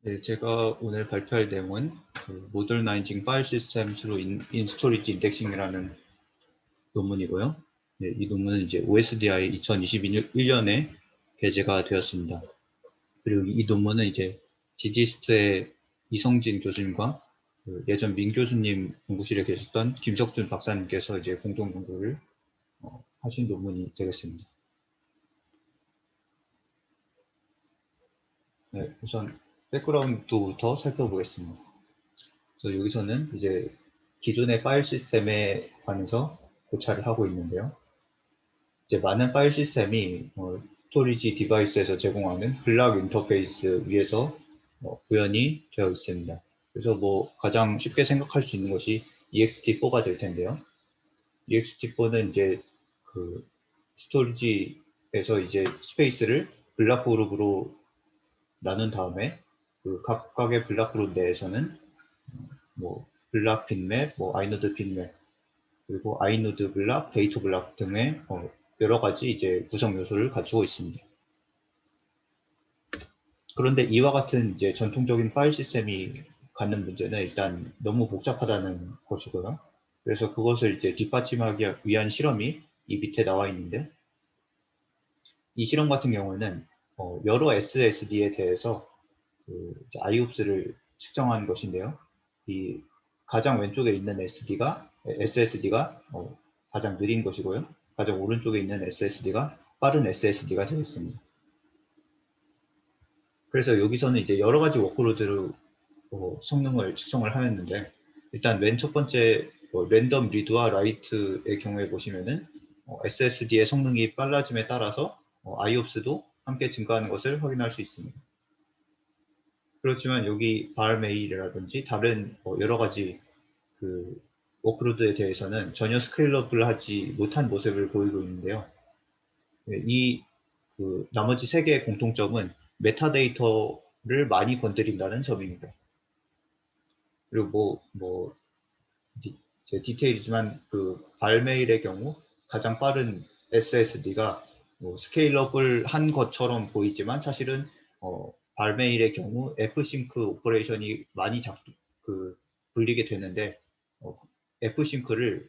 네, 제가 오늘 발표할 내용은 모더나이징 파일 시스템 through in-storage indexing이라는 논문이고요. 네, 이 논문은 이제 OSDI 2021년에 게재가 되었습니다. 그리고 이 논문은 이제 지지스트의 이성진 교수님과 예전 민 교수님 연구실에 계셨던 김석준 박사님께서 이제 공동 연구를 하신 논문이 되겠습니다. 네, 우선 백그라운드부터 살펴보겠습니다. 그래서 여기서는 이제 기존의 파일 시스템에 관해서 고찰을 하고 있는데요. 이제 많은 파일 시스템이 스토리지 디바이스에서 제공하는 블락 인터페이스 위에서 구현이 되어 있습니다. 그래서 뭐 가장 쉽게 생각할 수 있는 것이 ext4가 될 텐데요. ext4는 이제 그 스토리지에서 이제 스페이스를 블락 그룹으로 나눈 다음에 그 각각의 블락 그룹 내에서는 뭐 블락 빈맵, 뭐 아이노드 빈맵, 그리고 아이노드 블락, 데이터 블락 등의 여러 가지 이제 구성 요소를 갖추고 있습니다. 그런데 이와 같은 이제 전통적인 파일 시스템이 갖는 문제는 일단 너무 복잡하다는 것이고요. 그래서 그것을 이제 뒷받침하기 위한 실험이 이 밑에 나와 있는데, 이 실험 같은 경우에는 여러 SSD에 대해서 그 IOPS를 측정한 것인데요. 이 가장 왼쪽에 있는 SSD가 가장 느린 것이고요. 가장 오른쪽에 있는 SSD가 빠른 SSD가 되겠습니다. 그래서 여기서는 이제 여러 가지 워크로드로 성능을 측정을 하였는데, 일단 맨 첫 번째 랜덤 리드와 라이트의 경우에 보시면은 SSD의 성능이 빨라짐에 따라서 IOPS도 함께 증가하는 것을 확인할 수 있습니다. 그렇지만 여기 발메일이라든지 다른 여러 가지 그 워크로드에 대해서는 전혀 스케일러블하지 못한 모습을 보이고 있는데요. 네, 그 나머지 세 개의 공통점은 메타데이터를 많이 건드린다는 점입니다. 그리고 디테일이지만 그 발메일의 경우 가장 빠른 SSD가 스케일러블한 것처럼 보이지만 사실은 발메일의 경우 F싱크 오퍼레이션이 많이 불리게 되는데 F싱크를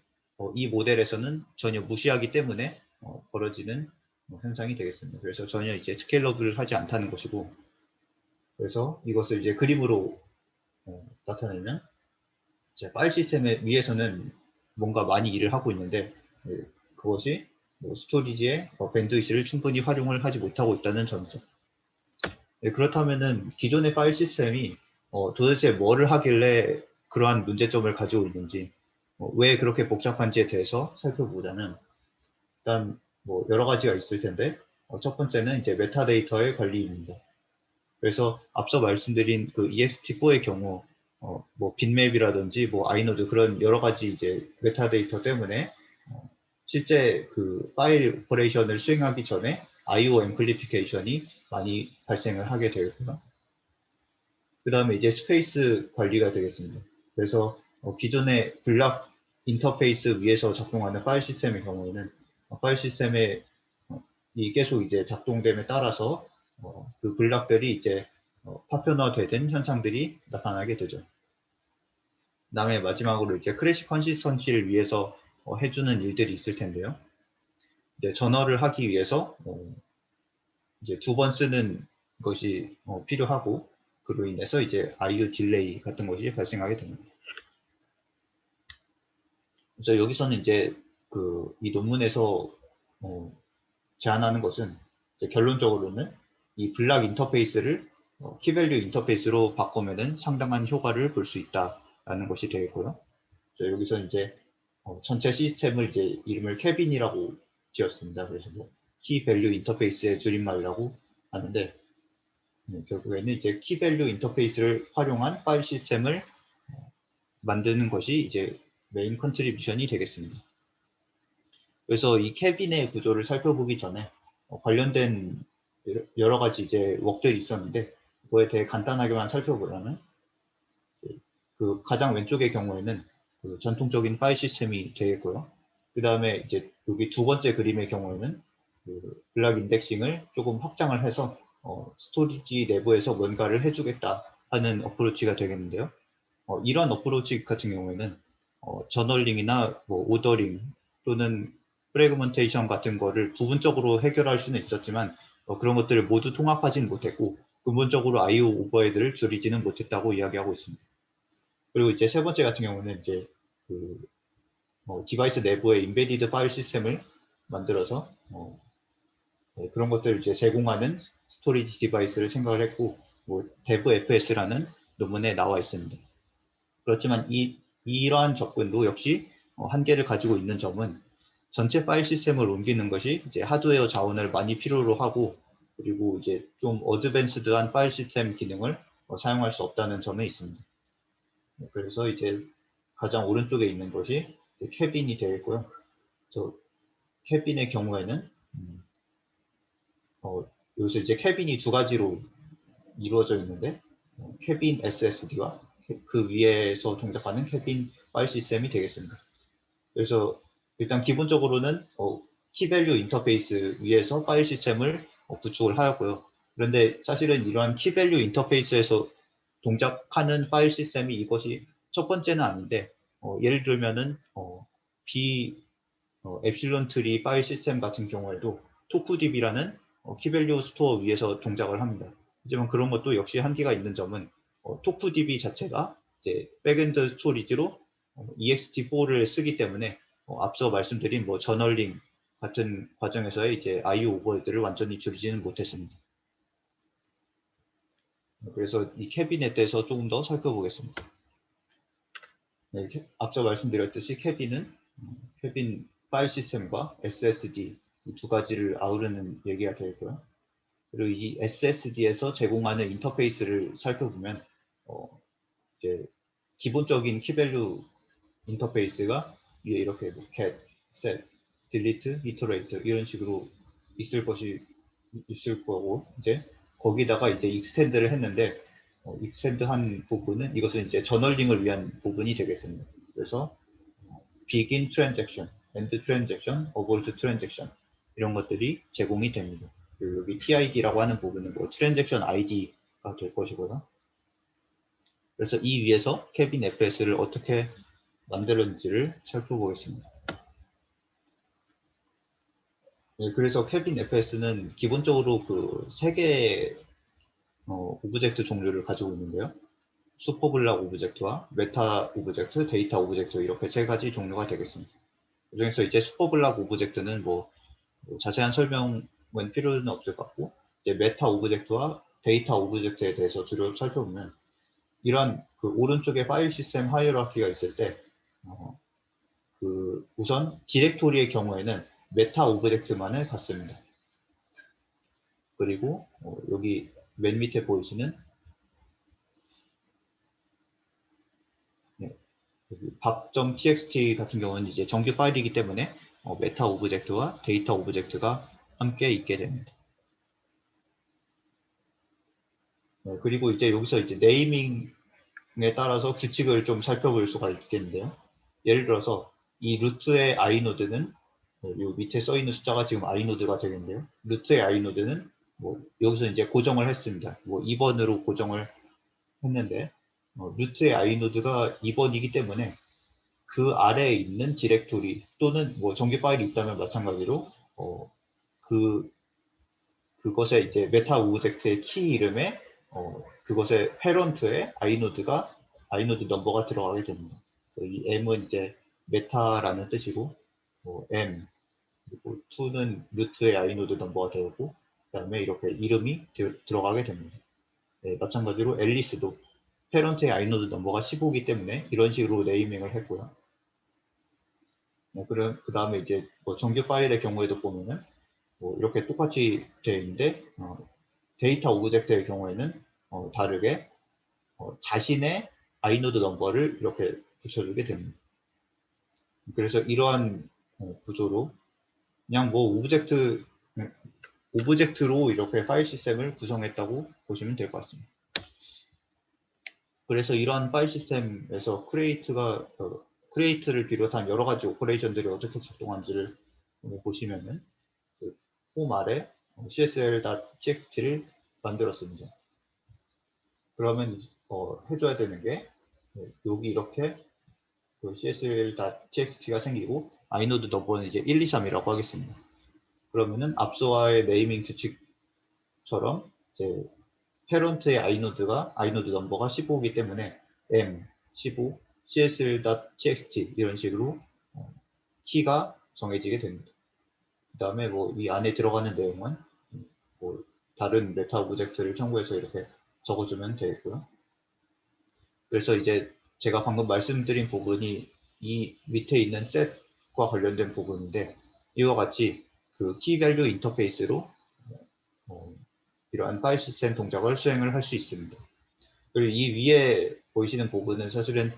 이 모델에서는 전혀 무시하기 때문에 벌어지는 현상이 되겠습니다. 그래서 전혀 이제 스케일러블하지 않다는 것이고, 그래서 이것을 이제 그림으로 나타내면 이제 파일 시스템에 위에서는 뭔가 많이 일을 하고 있는데 그것이 스토리지의 밴드위스를 충분히 활용을 하지 못하고 있다는 점이죠. 그렇다면은 기존의 파일 시스템이 도대체 뭐를 하길래 그러한 문제점을 가지고 있는지, 왜 그렇게 복잡한지에 대해서 살펴보자면, 일단 뭐 여러 가지가 있을 텐데 첫 번째는 이제 메타데이터의 관리입니다. 그래서 앞서 말씀드린 그 ext4의 경우 뭐 빈맵이라든지 뭐 아이노드 그런 여러 가지 이제 메타데이터 때문에 실제 그 파일 오퍼레이션을 수행하기 전에 IO 앰플리피케이션이 많이 발생을 하게 되고요. 그 다음에 이제 스페이스 관리가 되겠습니다. 그래서 기존의 블락 인터페이스 위에서 작동하는 파일 시스템의 경우에는 파일 시스템의 이 계속 이제 작동됨에 따라서 그 블락들이 이제 파편화되는 현상들이 나타나게 되죠. 그 다음에 마지막으로 이제 크래시 컨시스턴시를 위해서 해주는 일들이 있을 텐데요. 이제 전화를 하기 위해서 이제 두 번 쓰는 것이 필요하고, 그로 인해서 이제 IO 딜레이 같은 것이 발생하게 됩니다. 그래서 여기서는 이제 이 논문에서 제안하는 것은 결론적으로는 이 블락 인터페이스를 키밸류 인터페이스로 바꾸면은 상당한 효과를 볼 수 있다라는 것이 되겠고요. 여기서 이제 전체 시스템을 이제 이름을 케빈이라고 지었습니다. 그래서 뭐 키밸류 인터페이스의 줄임말이라고 하는데, 결국에는 이제 키밸류 인터페이스를 활용한 파일 시스템을 만드는 것이 이제 메인 컨트리뷰션이 되겠습니다. 그래서 이 케빈의 구조를 살펴보기 전에 관련된 여러 가지 이제 웍들이 있었는데, 그거에 대해 간단하게만 살펴보려면 그 가장 왼쪽의 경우에는 그 전통적인 파일 시스템이 되겠고요. 그 다음에 이제 여기 두 번째 그림의 경우에는 그 블락 인덱싱을 조금 확장을 해서 스토리지 내부에서 뭔가를 해주겠다 하는 어프로치가 되겠는데요. 이런 어프로치 같은 경우에는 저널링이나 뭐 오더링 또는 프래그먼테이션 같은 거를 부분적으로 해결할 수는 있었지만 그런 것들을 모두 통합하지는 못했고 근본적으로 IO 오버헤드를 줄이지는 못했다고 이야기하고 있습니다. 그리고 이제 세 번째 같은 경우는 이제 그 디바이스 내부에 인베디드 파일 시스템을 만들어서 그런 것들을 이제 제공하는 스토리지 디바이스를 생각을 했고 뭐 데브 FS라는 논문에 나와 있습니다. 그렇지만 이러한 접근도 역시 한계를 가지고 있는 점은 전체 파일 시스템을 옮기는 것이 이제 하드웨어 자원을 많이 필요로 하고 그리고 이제 좀 어드밴스드한 파일 시스템 기능을 사용할 수 없다는 점에 있습니다. 그래서 이제 가장 오른쪽에 있는 것이 캐빈이 되겠고요. 저 캐빈의 경우에는 여기서 이제 캐빈이 두 가지로 이루어져 있는데 캐빈 SSD와 그 위에서 동작하는 캐빈 파일 시스템이 되겠습니다. 그래서 일단 기본적으로는 키밸류 인터페이스 위에서 파일 시스템을 구축을 하였고요. 그런데 사실은 이러한 키밸류 인터페이스에서 동작하는 파일 시스템이 이것이 첫 번째는 아닌데 예를 들면은 B 엡실론 트리 파일 시스템 같은 경우에도 토쿠DB라는 키밸류 스토어 위에서 동작을 합니다. 하지만 그런 것도 역시 한계가 있는 점은 토쿠DB 자체가 이제 백엔드 스토리지로 ext4를 쓰기 때문에 앞서 말씀드린 뭐 저널링 같은 과정에서의 이제 IO 오버헤드를 완전히 줄이지는 못했습니다. 그래서 이 캐빈에 대해서 조금 더 살펴보겠습니다. 네, 앞서 말씀드렸듯이 캐빈 파일 시스템과 SSD 이 두 가지를 아우르는 얘기가 되고요. 그리고 이 SSD에서 제공하는 인터페이스를 살펴보면 이제 기본적인 키밸류 인터페이스가 위에 이렇게 뭐 get, set, delete, iterate 이런 식으로 있을 거고 이제 거기다가 이제 익스텐드를 했는데 익스텐드한 부분은 이것은 이제 저널링을 위한 부분이 되겠습니다. 그래서 begin transaction, end transaction, abort transaction 이런 것들이 제공이 됩니다. 그리고 여기 TID라고 하는 부분은 뭐 transaction ID가 될 것이고요. 그래서 이 위에서 캐빈 FS를 어떻게 만들었는지를 살펴보겠습니다. 네, 그래서 캐빈 FS는 기본적으로 그 세 개의 오브젝트 종류를 가지고 있는데요. 슈퍼블락 오브젝트와 메타 오브젝트, 데이터 오브젝트 이렇게 세 가지 종류가 되겠습니다. 그중에서 이제 슈퍼블락 오브젝트는 뭐 자세한 설명은 필요는 없을 것 같고 이제 메타 오브젝트와 데이터 오브젝트에 대해서 주로 살펴보면 이런 그 오른쪽에 파일 시스템 하이어라키가 있을 때 우선 디렉토리의 경우에는 메타 오브젝트만을 갖습니다. 그리고 여기 맨 밑에 보이시는 밥.txt 같은 경우는 이제 정규 파일이기 때문에 메타 오브젝트와 데이터 오브젝트가 함께 있게 됩니다. 그리고 이제 여기서 이제 네이밍에 따라서 규칙을 좀 살펴볼 수가 있겠는데요. 예를 들어서 이 루트의 i노드는 요 밑에 써 있는 숫자가 지금 i노드가 되겠는데요. 루트의 i노드는 뭐 여기서 이제 고정을 했습니다. 뭐 2번으로 고정을 했는데 루트의 i노드가 2번이기 때문에 그 아래에 있는 디렉토리 또는 뭐 정규 파일이 있다면 마찬가지로 그것의 이제 메타 오브젝트의 키 이름에 그것의 패런트에 아이노드 넘버가 들어가게 됩니다. 이 m은 이제 메타라는 뜻이고 m 그리고 2는 루트의 아이노드 넘버가 되고 그다음에 이렇게 이름이 들어가게 됩니다. 네, 마찬가지로 앨리스도 패런트의 아이노드 넘버가 15이기 때문에 이런 식으로 네이밍을 했고요. 네, 그 다음에 이제 뭐 정규 파일의 경우에도 보면은 뭐 이렇게 똑같이 되어 있는데 데이터 오브젝트의 경우에는 다르게 자신의 아이노드 넘버를 이렇게 붙여주게 됩니다. 그래서 이러한 구조로 그냥 뭐 오브젝트로 이렇게 파일 시스템을 구성했다고 보시면 될 것 같습니다. 그래서 이러한 파일 시스템에서 크리에이트를 비롯한 여러 가지 오퍼레이션들이 어떻게 작동하는지를 보시면은 폼 아래 csl.txt를 만들었습니다. 그러면 해줘야 되는 게 여기 이렇게 그 CSL.txt가 생기고 아이노드 넘버는 이제 1, 2, 3이라고 하겠습니다. 그러면은 앞서와의 네이밍 규칙처럼 이제 패런트의 아이노드 넘버가 15이기 때문에 m 15 csl.txt 이런 식으로 키가 정해지게 됩니다. 그 다음에 뭐 이 안에 들어가는 내용은 뭐 다른 메타 오브젝트를 참고해서 이렇게 적어주면 되겠고요. 그래서 이제 제가 방금 말씀드린 부분이 이 밑에 있는 셋과 관련된 부분인데 이와 같이 그 키밸류 인터페이스로 이러한 파일 시스템 동작을 수행을 할 수 있습니다. 그리고 이 위에 보이시는 부분은 사실은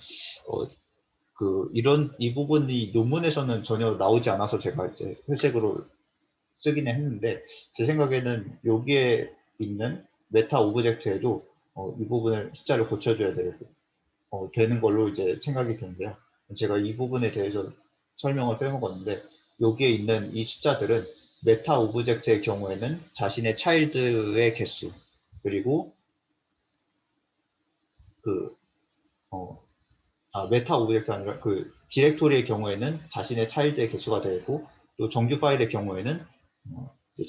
이 부분이 논문에서는 전혀 나오지 않아서 제가 이제 회색으로 쓰기는 했는데 제 생각에는 여기에 있는 메타 오브젝트에도 이 부분을 숫자를 고쳐줘야 되는 걸로 이제 생각이 드는데요. 제가 이 부분에 대해서 설명을 빼먹었는데 여기에 있는 이 숫자들은 메타 오브젝트의 경우에는 자신의 차일드의 개수 그리고 메타 오브젝트가 아니라 그 디렉토리의 경우에는 자신의 차일드의 개수가 되고 또 정규 파일의 경우에는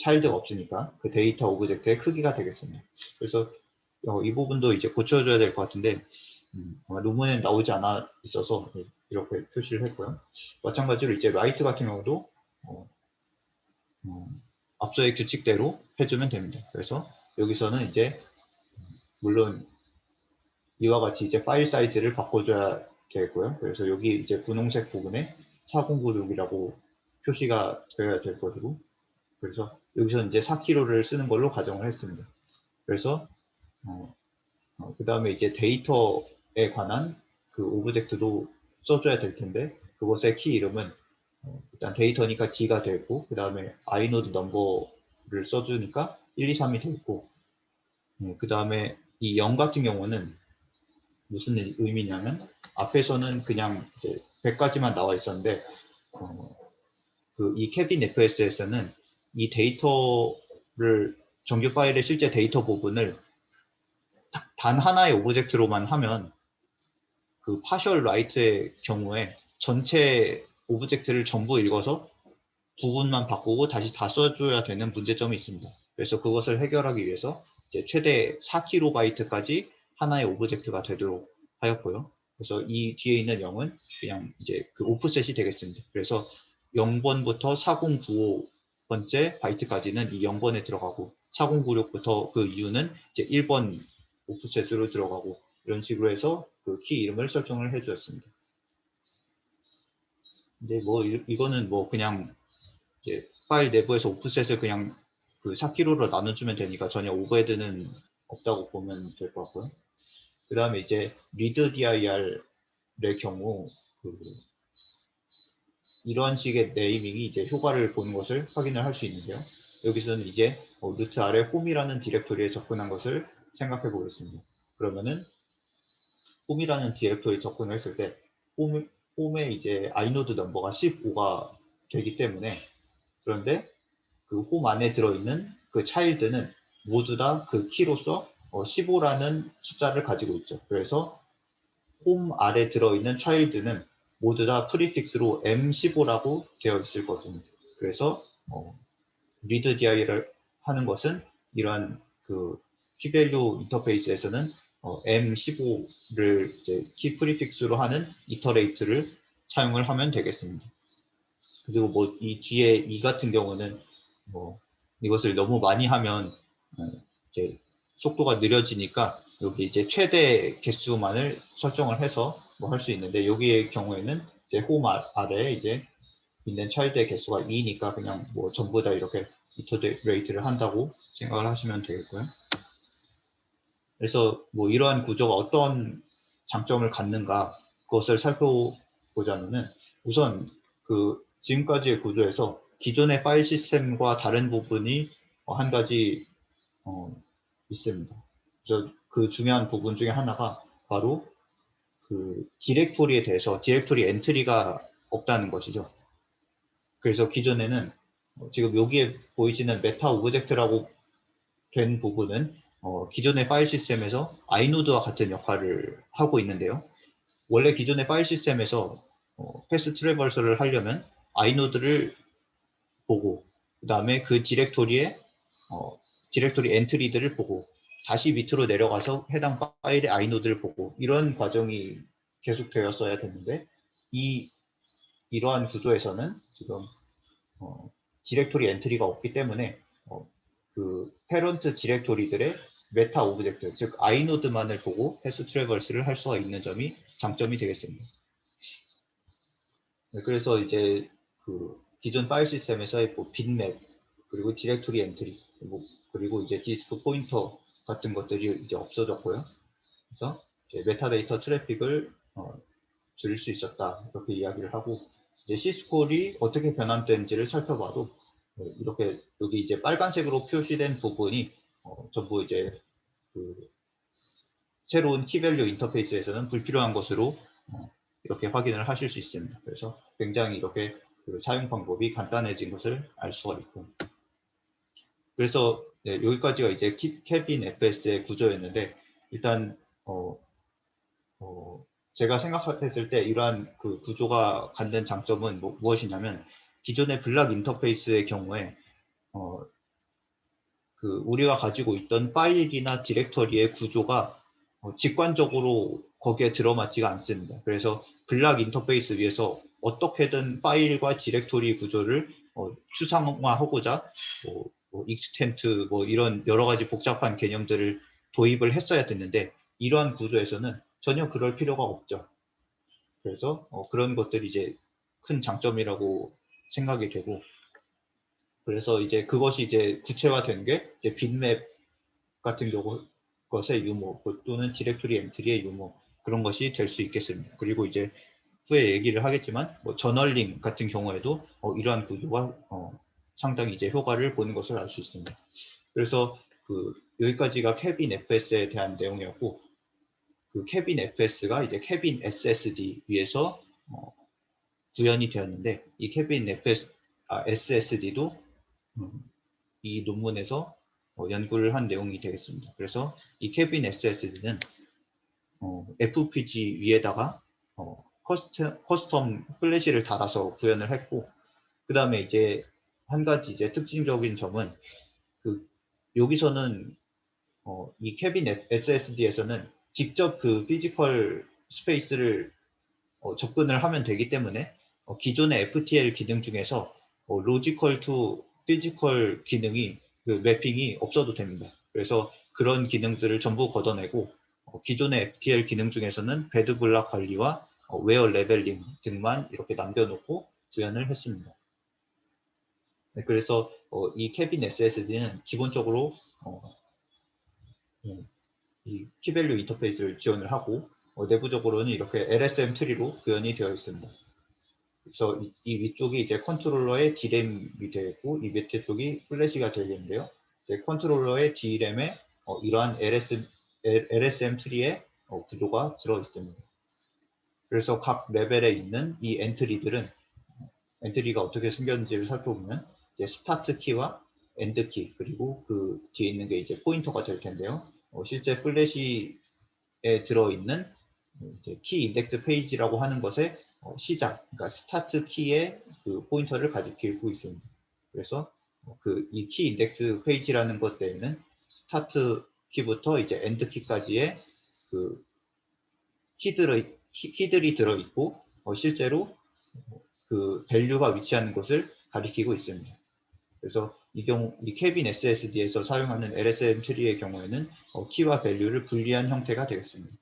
차일드가 없으니까 그 데이터 오브젝트의 크기가 되겠습니다. 그래서 이 부분도 이제 고쳐줘야 될 것 같은데 논문에 나오지 않아 있어서 이렇게 표시를 했고요. 마찬가지로 이제 라이트 같은 경우도 앞서의 규칙대로 해주면 됩니다. 그래서 여기서는 이제 물론 이와 같이 이제 파일 사이즈를 바꿔줘야 되고요. 그래서 여기 이제 분홍색 부분에 4096이라고 표시가 되어야 될 것이고, 그래서 여기서 이제 4kg를 쓰는 걸로 가정을 했습니다. 그래서 그 다음에 이제 데이터에 관한 그 오브젝트도 써줘야 될 텐데 그것의 키 이름은 일단 데이터니까 D가 되고 그 다음에 아이노드 넘버를 써주니까 1, 2, 3이 되고 그 다음에 이 0 같은 경우는 무슨 의미냐면 앞에서는 그냥 이제 100까지만 나와 있었는데 이 케빈 FS에서는 이 데이터를 정규 파일의 실제 데이터 부분을 단 하나의 오브젝트로만 하면 그 파셜 라이트의 경우에 전체 오브젝트를 전부 읽어서 부분만 바꾸고 다시 다 써줘야 되는 문제점이 있습니다. 그래서 그것을 해결하기 위해서 이제 최대 4kb까지 하나의 오브젝트가 되도록 하였고요. 그래서 이 뒤에 있는 0은 그냥 이제 그 오프셋이 되겠습니다. 그래서 0번부터 4095번째 바이트까지는 이 0번에 들어가고 4096부터 그 이유는 이제 1번 오프셋으로 들어가고 이런 식으로 해서 그 키 이름을 설정을 해주었습니다. 근데 뭐 이거는 뭐 그냥 이제 파일 내부에서 오프셋을 그냥 그 4kg로 나눠주면 되니까 전혀 오버헤드는 없다고 보면 될 것 같고요. 그 다음에 이제 read dir의 경우 이런 식의 네이밍이 이제 효과를 보는 것을 확인을 할 수 있는데요. 여기서는 이제 루트 아래 홈이라는 디렉토리에 접근한 것을 생각해 보겠습니다. 그러면은 홈이라는 디렉토리에 접근을 했을 때 홈에 이제 아이노드 넘버가 15가 되기 때문에 그런데 그 홈 안에 들어있는 그 차일드는 모두 다 그 키로서 15라는 숫자를 가지고 있죠. 그래서 홈 아래 들어있는 차일드는 모두 다 프리픽스로 M15라고 되어 있을 것입니다. 그래서 read dir를 하는 것은 이러한 그 키밸류 인터페이스에서는 M15를 이제 키 프리픽스로 하는 이터레이트를 사용을 하면 되겠습니다. 그리고 뭐 이 뒤에 이 같은 경우는 뭐 이것을 너무 많이 하면 이제 속도가 느려지니까 여기 이제 최대 개수만을 설정을 해서 뭐 할 수 있는데 여기의 경우에는 이제 홈 아래에 이제 있는 차일드의 개수가 2니까 그냥 뭐 전부 다 이렇게 이터레이트를 한다고 생각을 하시면 되겠고요. 그래서 뭐 이러한 구조가 어떤 장점을 갖는가 그것을 살펴보자면은 우선 그 지금까지의 구조에서 기존의 파일 시스템과 다른 부분이 한 가지 있습니다. 그 중요한 부분 중에 하나가 바로 그 디렉토리에 대해서 디렉토리 엔트리가 없다는 것이죠. 그래서 기존에는 지금 여기에 보이시는 메타 오브젝트라고 된 부분은 기존의 파일 시스템에서 아이노드와 같은 역할을 하고 있는데요. 원래 기존의 파일 시스템에서 패스 트래버설을 하려면 아이노드를 보고 그 다음에 그 디렉토리 엔트리들을 보고 다시 밑으로 내려가서 해당 파일의 아이노드를 보고 이런 과정이 계속되었어야 됐는데 이러한 구조에서는 지금 디렉토리 엔트리가 없기 때문에 그 패런트 디렉토리들의 메타 오브젝트, 즉 아이노드만을 보고 패스 트래버스를 할 수가 있는 점이 장점이 되겠습니다. 네, 그래서 이제 그 기존 파일 시스템에서의 뭐 빗맵 그리고 디렉토리 엔트리 그리고 이제 디스크 포인터 같은 것들이 이제 없어졌고요. 그래서 이제 메타데이터 트래픽을 줄일 수 있었다 이렇게 이야기를 하고 이제 시스콜이 어떻게 변환되는지를 살펴봐도 이렇게 여기 이제 빨간색으로 표시된 부분이 전부 이제 그 새로운 키밸류 인터페이스에서는 불필요한 것으로 이렇게 확인을 하실 수 있습니다. 그래서 굉장히 이렇게 그 사용 방법이 간단해진 것을 알 수가 있고 그래서 네, 여기까지가 이제 케빈 FS의 구조였는데 일단 제가 생각했을 때 이러한 그 구조가 갖는 장점은 무엇이냐면 기존의 블락 인터페이스의 경우에 그 우리가 가지고 있던 파일이나 디렉터리의 구조가 직관적으로 거기에 들어맞지가 않습니다. 그래서 블락 인터페이스 위에서 어떻게든 파일과 디렉토리 구조를 추상화하고자 익스텐트 이런 여러 가지 복잡한 개념들을 도입을 했어야 됐는데 이러한 구조에서는 전혀 그럴 필요가 없죠. 그래서 그런 것들이 이제 큰 장점이라고 생각이 되고 그래서 이제 그것이 이제 구체화된 게 이제 빗맵 같은 경우 것의 유무 또는 디렉토리 엔트리의 유무 그런 것이 될 수 있겠습니다. 그리고 이제 후에 얘기를 하겠지만 뭐 저널링 같은 경우에도 이러한 구조가 상당히 이제 효과를 보는 것을 알 수 있습니다. 그래서 그 여기까지가 케빈 FS에 대한 내용이었고 그 케빈 FS가 이제 케빈 SSD 위에서 구현이 되었는데 이 케빈 SSD도 이 논문에서 연구를 한 내용이 되겠습니다. 그래서 이 케빈 SSD는 FPG 위에다가 커스텀 플래시를 달아서 구현을 했고 그 다음에 이제 한 가지 이제 특징적인 점은 그 여기서는 이 케빈 SSD에서는 직접 그 피지컬 스페이스를 접근을 하면 되기 때문에 기존의 FTL 기능 중에서 로지컬 투 피지컬 기능이 그 매핑이 없어도 됩니다. 그래서 그런 기능들을 전부 걷어내고 기존의 FTL 기능 중에서는 배드 블락 관리와 웨어 레벨링 등만 이렇게 남겨놓고 구현을 했습니다. 네, 그래서 이 케빈 SSD는 기본적으로 이 키밸류 인터페이스를 지원을 하고 내부적으로는 이렇게 LSM 트리로 구현이 되어 있습니다. 그래서 이 위쪽이 이제 컨트롤러의 D램이 되어 있고 이 밑에 쪽이 플래시가 되어 있는데요. 이제 컨트롤러의 D램에 이러한 LSM 트리의 구조가 들어 있습니다. 그래서 각 레벨에 있는 이 엔트리가 어떻게 생겼는지를 살펴보면 이제 스타트 키와 엔드 키 그리고 그 뒤에 있는 게 이제 포인터가 될 텐데요. 실제 플래시에 들어있는 키 인덱스 페이지라고 하는 것의 시작, 그러니까 스타트 키의 그 포인터를 가리키고 있습니다. 그래서 그 이 키 인덱스 페이지라는 것 때에는 스타트 키부터 이제 엔드 키까지의 그 키들이 들어있고 실제로 그 밸류가 위치하는 곳을 가리키고 있습니다. 그래서 이 케빈 SSD에서 사용하는 LSM 트리의 경우에는 키와 밸류를 분리한 형태가 되겠습니다.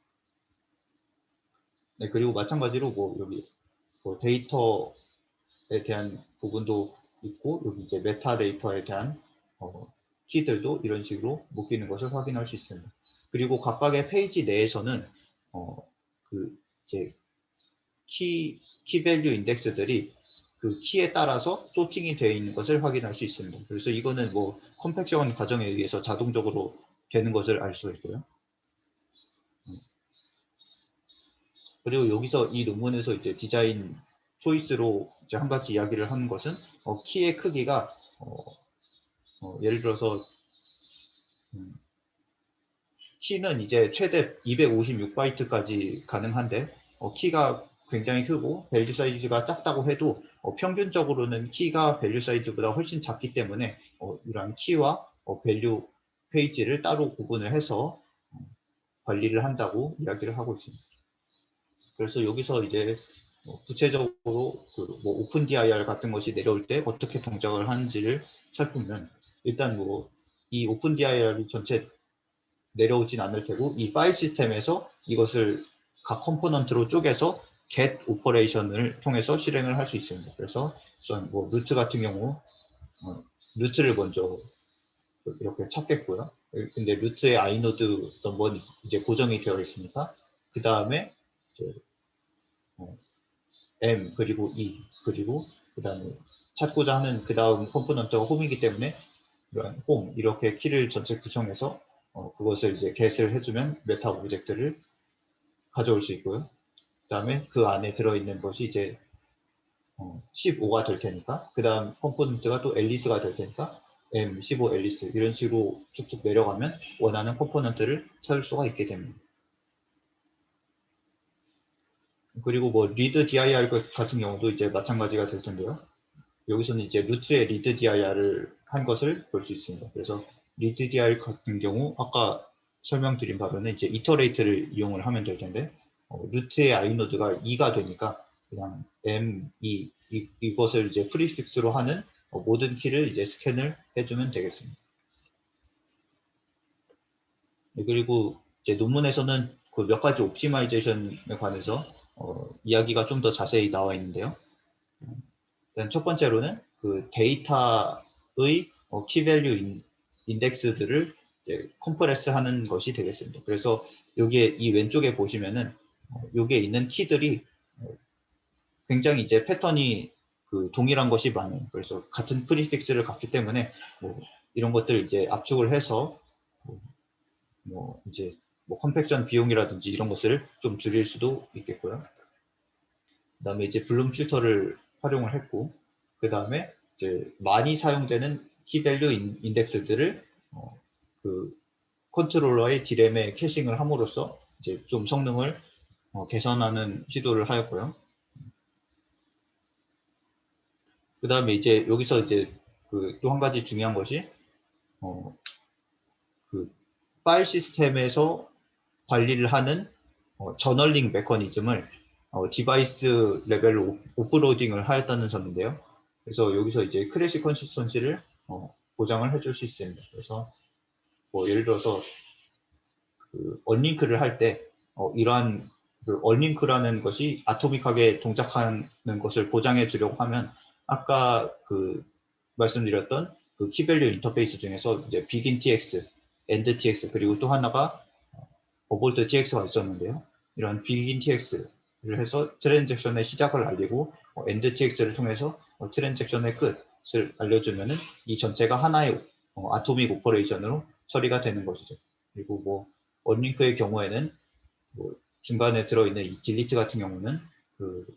네, 그리고 마찬가지로 여기 데이터에 대한 부분도 있고 여기 이제 메타데이터에 대한 키들도 이런 식으로 묶이는 것을 확인할 수 있습니다. 그리고 각각의 페이지 내에서는 그 이제 키밸류 인덱스들이 그 키에 따라서 소팅이 되어 있는 것을 확인할 수 있습니다. 그래서 이거는 컴팩션 과정에 의해서 자동적으로 되는 것을 알 수가 있고요. 그리고 여기서 이 논문에서 이제 디자인 초이스로 이제 한 가지 이야기를 하는 것은 키의 크기가 예를 들어서 키는 이제 최대 256바이트까지 가능한데 키가 굉장히 크고 밸류 사이즈가 작다고 해도 평균적으로는 키가 밸류 사이즈보다 훨씬 작기 때문에 이런 키와 밸류 페이지를 따로 구분을 해서 관리를 한다고 이야기를 하고 있습니다. 그래서 여기서 이제 구체적으로 뭐 오픈 dir 같은 것이 내려올 때 어떻게 동작을 하는지를 살피면 일단 뭐 이 오픈 dir이 전체 내려오진 않을 테고 이 파일 시스템에서 이것을 각 컴포넌트로 쪼개서 get 오퍼레이션을 통해서 실행을 할 수 있습니다. 그래서 우선 뭐 루트 같은 경우 루트를 먼저 이렇게 찾겠고요. 근데 루트의 아이노드 넘버는 이제 고정이 되어 있으니까 그 다음에 M 그리고 E 그리고 그 다음에 찾고자 하는 그 다음 컴포넌트가 홈이기 때문에 이런 홈 이렇게 키를 전체 구성해서 그것을 이제 get을 해주면 메타 오브젝트를 가져올 수 있고요. 그 다음에 그 안에 들어있는 것이 이제 15가 될 테니까 그 다음 컴포넌트가 또 앨리스가 될 테니까 M, 15 앨리스 이런 식으로 쭉쭉 내려가면 원하는 컴포넌트를 찾을 수가 있게 됩니다. 그리고 뭐 read dir 같은 경우도 이제 마찬가지가 될 텐데요. 여기서는 이제 루트의 read dir을 한 것을 볼 수 있습니다. 그래서 read dir 같은 경우 아까 설명드린 바로는 이제 iterate를 이용을 하면 될 텐데 루트의 i노드가 2가 되니까 그냥 m, 이것을 이제 프리픽스로 하는 모든 키를 이제 스캔을 해주면 되겠습니다. 네, 그리고 이제 논문에서는 그 몇 가지 옵티마이제이션에 관해서 이야기가 좀 더 자세히 나와 있는데요. 일단 첫 번째로는 그 데이터의 키밸류 인덱스들을 컴프레스 하는 것이 되겠습니다. 그래서 여기에 이 왼쪽에 보시면은 여기에 있는 키들이 굉장히 이제 패턴이 그 동일한 것이 많아요. 그래서 같은 프리픽스를 갖기 때문에 뭐 이런 것들 이제 압축을 해서 뭐 이제 뭐 컴팩션 비용이라든지 이런 것을 좀 줄일 수도 있겠고요. 그 다음에 이제 블룸 필터를 활용을 했고, 그 다음에 이제 많이 사용되는 키밸류 인덱스들을 그 컨트롤러의 디램에 캐싱을 함으로써 이제 좀 성능을 개선하는 시도를 하였고요. 그 다음에 이제 여기서 이제 그 또 한 가지 중요한 것이 그 파일 시스템에서 관리를 하는 저널링 메커니즘을 디바이스 레벨로 오프로딩을 하였다는 점인데요. 그래서 여기서 이제 크래시 컨시스턴시를 보장을 해줄 수 있습니다. 그래서 뭐 예를 들어서 그 언링크를 할 때 이러한 그 언링크라는 것이 아토믹하게 동작하는 것을 보장해 주려고 하면 아까 그 말씀드렸던 그 키밸류 인터페이스 중에서 이제 begin tx, end tx 그리고 또 하나가 어볼트 tx가 있었는데요. 이런 begin tx를 해서 트랜잭션의 시작을 알리고 end tx를 통해서 트랜잭션의 끝을 알려주면은 이 전체가 하나의 아토믹 오퍼레이션으로 처리가 되는 것이죠. 그리고 뭐 언링크의 경우에는 뭐 중간에 들어있는 이 딜리트 같은 경우는 그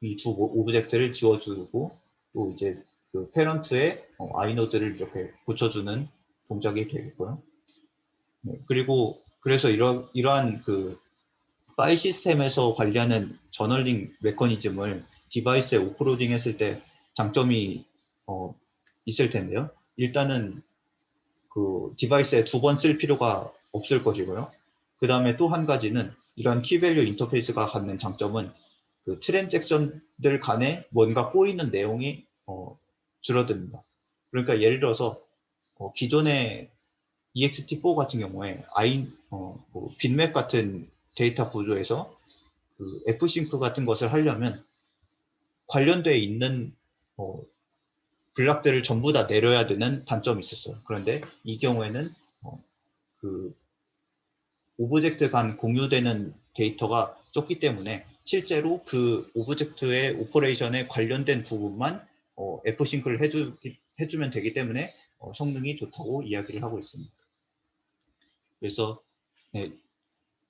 이 두 오브젝트를 지워주고 또 이제 그 페런트의 아이노드를 이렇게 붙여주는 동작이 되겠고요. 네, 그리고 그래서 이러한 그 파일 시스템에서 관리하는 저널링 메커니즘을 디바이스에 오프로딩 했을 때 장점이 있을 텐데요. 일단은 그 디바이스에 두 번 쓸 필요가 없을 것이고요. 그 다음에 또 한 가지는 이런 키밸류 인터페이스가 갖는 장점은 그 트랜잭션들 간에 뭔가 꼬이는 내용이 줄어듭니다. 그러니까 예를 들어서 기존의 ext4 같은 경우에 뭐 빗맵 같은 데이터 구조에서 그 fsync 같은 것을 하려면 관련되어 있는 블락들을 전부 다 내려야 되는 단점이 있었어요. 그런데 이 경우에는 그 오브젝트 간 공유되는 데이터가 적기 때문에 실제로 그 오브젝트의 오퍼레이션에 관련된 부분만 fsync를 해주면 되기 때문에 성능이 좋다고 이야기를 하고 있습니다. 그래서 네,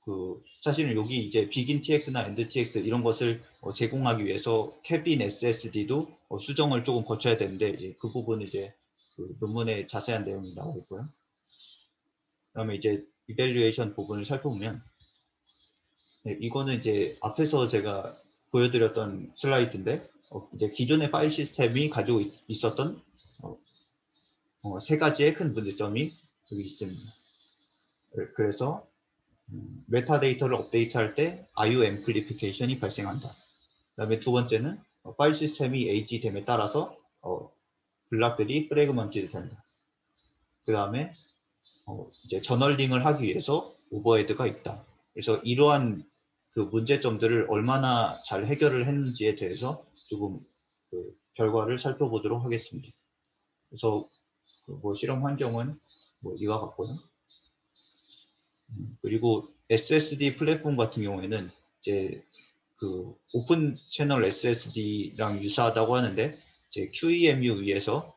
그 사실은 여기 이제 begin tx나 end tx 이런 것을 제공하기 위해서 cabin ssd도 수정을 조금 거쳐야 되는데 그 부분은 이제 그 논문에 자세한 내용이 나오고 있고요. 그다음에 이제 이밸류에이션 부분을 살펴보면, 네, 이거는 이제 앞에서 제가 보여드렸던 슬라이드인데, 이제 기존의 파일 시스템이 가지고 있었던 세 가지의 큰 문제점이 여기 있습니다. 그래서 메타데이터를 업데이트할 때 IO 앰플리피케이션이 발생한다. 그 다음에 두 번째는 파일 시스템이 에이지됨에 따라서 블락들이 프래그먼티드 된다. 그 다음에 이제 저널링을 하기 위해서 오버헤드가 있다. 그래서 이러한 그 문제점들을 얼마나 잘 해결을 했는지에 대해서 조금 그 결과를 살펴보도록 하겠습니다. 그래서 뭐 실험 환경은 뭐 이와 같고요. 그리고 SSD 플랫폼 같은 경우에는 이제 그 오픈 채널 SSD랑 유사하다고 하는데 이제 QEMU 위에서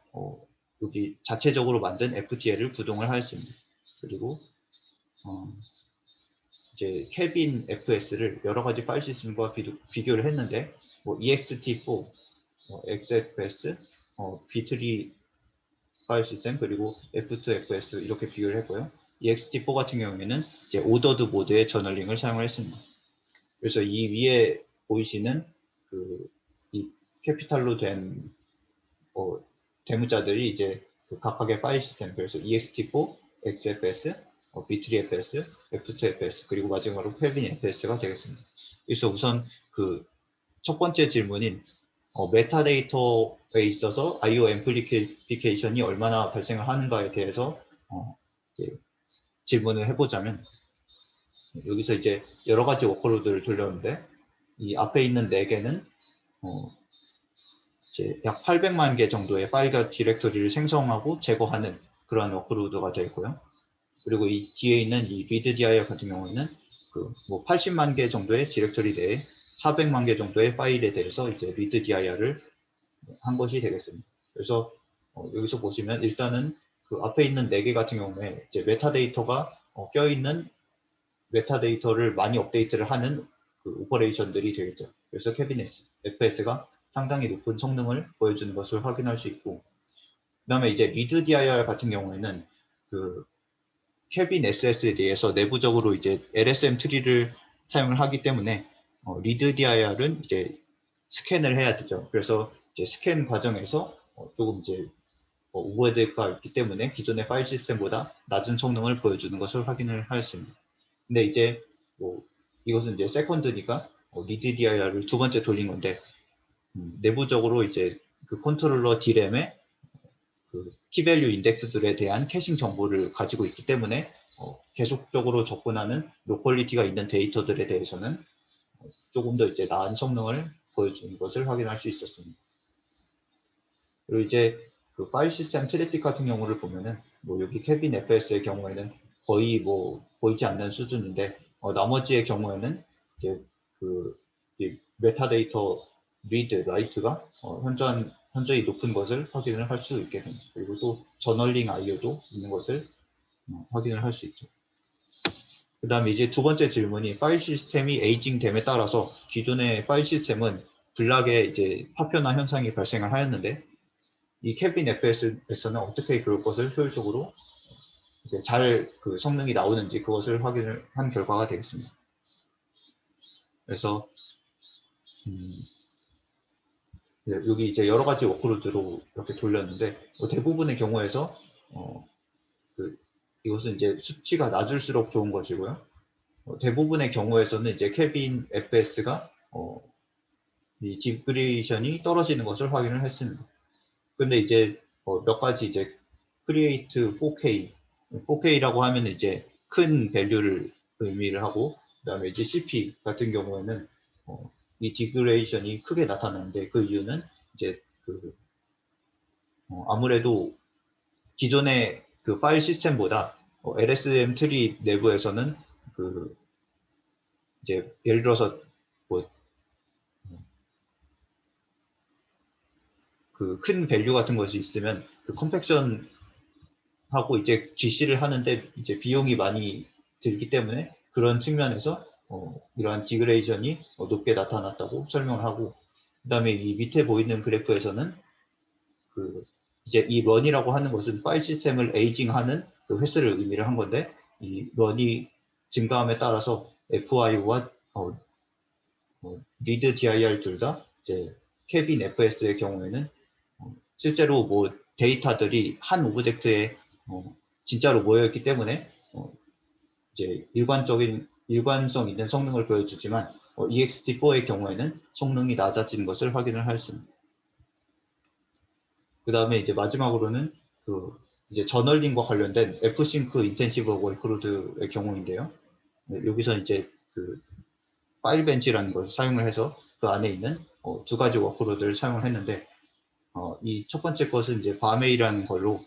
여기 자체적으로 만든 FTL을 구동을 하였습니다. 그리고 이제 케빈 FS를 여러 가지 파일 시스템과 비교를 했는데 뭐 ext4, XFS, B3 파일 시스템 그리고 F2FS 이렇게 비교를 했고요. ext4 같은 경우에는 이제 오더드 모드의 저널링을 사용을 했습니다. 그래서 이 위에 보이시는 이 캐피탈로 된 대문자들이 이제 그 각각의 파일 시스템, 그래서 ext4, XFS, B3FS, F2FS, 그리고 마지막으로 케빈 FS가 되겠습니다. 그래서 우선 그 첫 번째 질문인 메타데이터에 있어서 IO 앰플리피케이션이 얼마나 발생을 하는가에 대해서 질문을 해보자면 여기서 이제 여러 가지 워크로드를 돌렸는데 이 앞에 있는 4개는 이제 약 800만 개 정도의 파일과 디렉토리를 생성하고 제거하는 그러한 워크로드가 되어 있고요. 그리고 이 뒤에 있는 이 readdir 같은 경우에는 뭐 80만 개 정도의 디렉토리 내에 400만 개 정도의 파일에 대해서 이제 readdir을 한 것이 되겠습니다. 그래서 여기서 보시면 일단은 그 앞에 있는 4개 같은 경우에 이제 메타데이터가 껴있는 메타데이터를 많이 업데이트를 하는 그 오퍼레이션들이 되겠죠. 그래서 케빈 FS가 상당히 높은 성능을 보여주는 것을 확인할 수 있고, 그 다음에 이제 readdir 같은 경우에는 그 케빈 SS에 대해서 내부적으로 이제 LSM 트리를 사용을 하기 때문에 readdir은 이제 스캔을 해야 되죠. 그래서 이제 스캔 과정에서 조금 이제 오버헤드가 있기 때문에 기존의 파일 시스템보다 낮은 성능을 보여주는 것을 확인을 하였습니다. 근데 이제 뭐 이것은 이제 세컨드니까 readdir을 두 번째 돌린 건데 내부적으로 이제 그 컨트롤러 D램에 그 키밸류 인덱스들에 대한 캐싱 정보를 가지고 있기 때문에 계속적으로 접근하는 로컬리티가 있는 데이터들에 대해서는 조금 더 이제 나은 성능을 보여주는 것을 확인할 수 있었습니다. 그리고 이제 그 파일 시스템 트래픽 같은 경우를 보면은 뭐 여기 케빈 FS의 경우에는 거의 뭐 보이지 않는 수준인데 나머지의 경우에는 이제 그 메타데이터 리드, 라이트가 현저히 높은 것을 확인을 할 수 있게 됩니다. 그리고 또 저널링 IO도 있는 것을 확인을 할 수 있죠. 그 다음에 이제 두 번째 질문이 파일 시스템이 에이징됨에 따라서 기존의 파일 시스템은 블락의 이제 파편화 현상이 발생을 하였는데 이 케빈 FS에서는 어떻게 그럴 것을 효율적으로 잘 그 성능이 나오는지 그것을 확인을 한 결과가 되겠습니다. 그래서 여기 이제 여러 가지 워크로드로 이렇게 돌렸는데 대부분의 경우에서 이것은 이제 수치가 낮을수록 좋은 것이고요. 대부분의 경우에서는 이제 케빈 FS가 이 디그레이션이 떨어지는 것을 확인을 했습니다. 근데 이제 몇 가지 이제 크리에이트 4K라고 하면 이제 큰 밸류를 의미를 하고, 그 다음에 이제 CP 같은 경우에는 이 디그레이션이 크게 나타나는데 그 이유는 이제 아무래도 기존의 그 파일 시스템보다 LSM 트리 내부에서는 이제 예를 들어서 뭐 그 큰 밸류 같은 것이 있으면 그 컴팩션 하고 이제 GC를 하는데 이제 비용이 많이 들기 때문에 그런 측면에서 이러한 디그레이션이 높게 나타났다고 설명을 하고, 그 다음에 이 밑에 보이는 그래프에서는 이제 이 런이라고 하는 것은 파일 시스템을 에이징하는 그 횟수를 의미를 한 건데 이 런이 증가함에 따라서 FI와 리드 dir 둘 다 이제 케빈 FS의 경우에는 실제로 뭐 데이터들이 한 오브젝트에 진짜로 모여있기 때문에 이제 일관성 있는 성능을 보여주지만 EXT4의 경우에는 성능이 낮아지는 것을 확인을 할 수 있습니다. 그 다음에 이제 마지막으로는 이제 저널링과 관련된 Fsync 인텐시브 워크로드의 경우인데요. 여기서 이제 파일 벤치라는 것을 사용을 해서 그 안에 있는 두 가지 워크로드를 사용을 했는데 이 첫 번째 것은 이제 바메이라는 걸로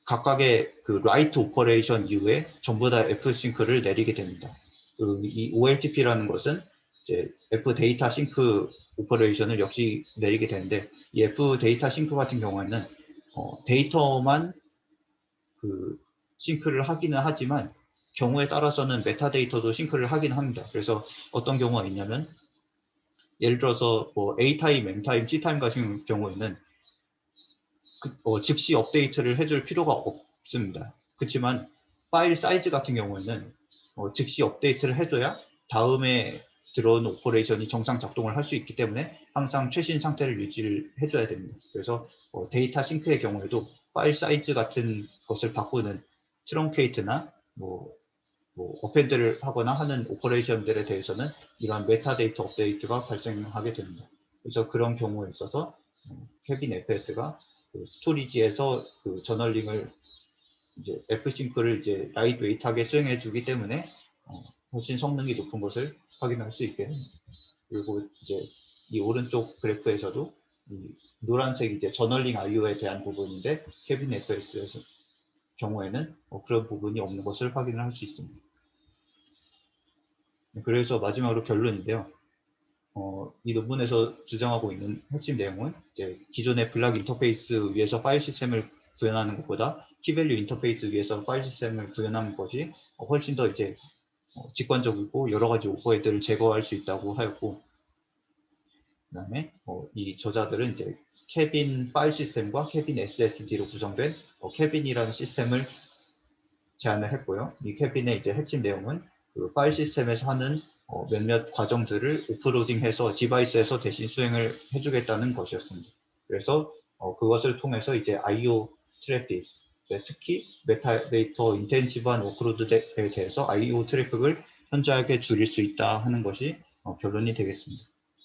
각각의 write 오퍼레이션 이후에 전부 다 Fsync를 내리게 됩니다. 이 OLTP라는 것은 이제 F 데이터 싱크 오퍼레이션을 역시 내리게 되는데 이 F 데이터 싱크 같은 경우에는 데이터만 싱크를 하기는 하지만 경우에 따라서는 메타데이터도 싱크를 하긴 합니다. 그래서 어떤 경우가 있냐면 예를 들어서 뭐 A타임, M타임, C타임 같은 경우에는 즉시 업데이트를 해줄 필요가 없습니다. 그렇지만 파일 사이즈 같은 경우에는 즉시 업데이트를 해줘야 다음에 들어온 오퍼레이션이 정상 작동을 할 수 있기 때문에 항상 최신 상태를 유지를 해줘야 됩니다. 그래서 데이터 싱크의 경우에도 파일 사이즈 같은 것을 바꾸는 트렁케이트나 어펜드를 하거나 하는 오퍼레이션들에 대해서는 이러한 메타데이터 업데이트가 발생하게 됩니다. 그래서 그런 경우에 있어서 케빈 FS가 스토리지에서 저널링을 이제 F싱크를 이제 라이트웨이트하게 수행해 주기 때문에 훨씬 성능이 높은 것을 확인할 수 있게 됩니다. 그리고 이제 이 오른쪽 그래프에서도 이 노란색 이제 저널링 IO에 대한 부분인데 케빈 FS의 경우에는 그런 부분이 없는 것을 확인을 할 수 있습니다. 그래서 마지막으로 결론인데요. 이 논문에서 주장하고 있는 핵심 내용은 이제 기존의 블락 인터페이스 위에서 파일 시스템을 구현하는 것보다 키밸류 인터페이스 위에서 파일 시스템을 구현하는 것이 훨씬 더 이제 직관적이고 여러 가지 오버헤드를 제거할 수 있다고 하였고, 그 다음에 이 저자들은 이제 케빈 파일 시스템과 케빈 SSD로 구성된 케빈이라는 시스템을 제안을 했고요. 이 케빈의 이제 핵심 내용은 파일 시스템에서 하는 몇몇 과정들을 오프로딩해서 디바이스에서 대신 수행을 해주겠다는 것이었습니다. 그래서 그것을 통해서 이제 I/O 트래픽, 특히 메타데이터 인텐시브한 워크로드에 대해서 I/O 트래픽을 현저하게 줄일 수 있다 하는 것이 결론이 되겠습니다.